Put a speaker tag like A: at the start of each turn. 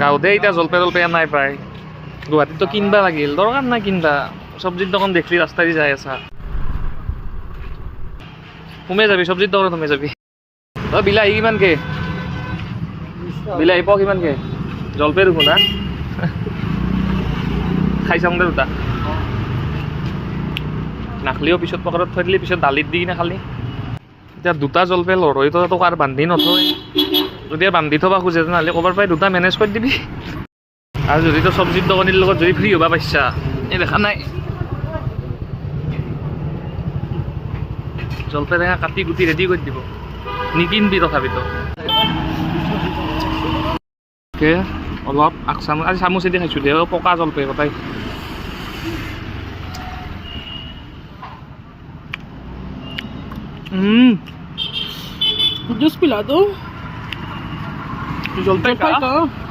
A: গাঁৱতে এতিয়া জলপাই জলপাই নাই পায় গুৱাহাটীততো কিনবা লাগিল দৰকাৰ নাই কিনবা চব্জিৰ দোকান দেখলি ৰাস্তা দি যাই আছা সোমাই যাবি চব্জিৰ দোকানত সোমাই যাবি বিলাহী কিমানকে বিলাহী পাও কিমানকে জলপাই দেখোন না খাই চাম দে দুটা নাখলিও পিছত পকেটত থৈ দিলি পিছত দালিত দি কিনে খালি এতিয়া দুটা জলপাই লৰৈতো তোক আৰু বান্ধি নথয় যদি বান্ধি থবা খোজে তেনেহ'লে ক'ৰবাৰ পৰাই দুটা মেনেজ কৰি দিবি আৰু যদি তো চব্জিৰ দোকানীৰ লগত যদি ফ্ৰী হ'বা পাইছা এই দেখা নাই জলপাই টেঙা কাটি গুটি ৰেডি কৰি দিব নিকিনবি তথাপিতো অলপ আগ চামুচ আজি চামুচেদি খাইছোঁ দে পকা জলপাই কটাই
B: Jus pila tu.
A: জলপাই
B: Jolpai ka.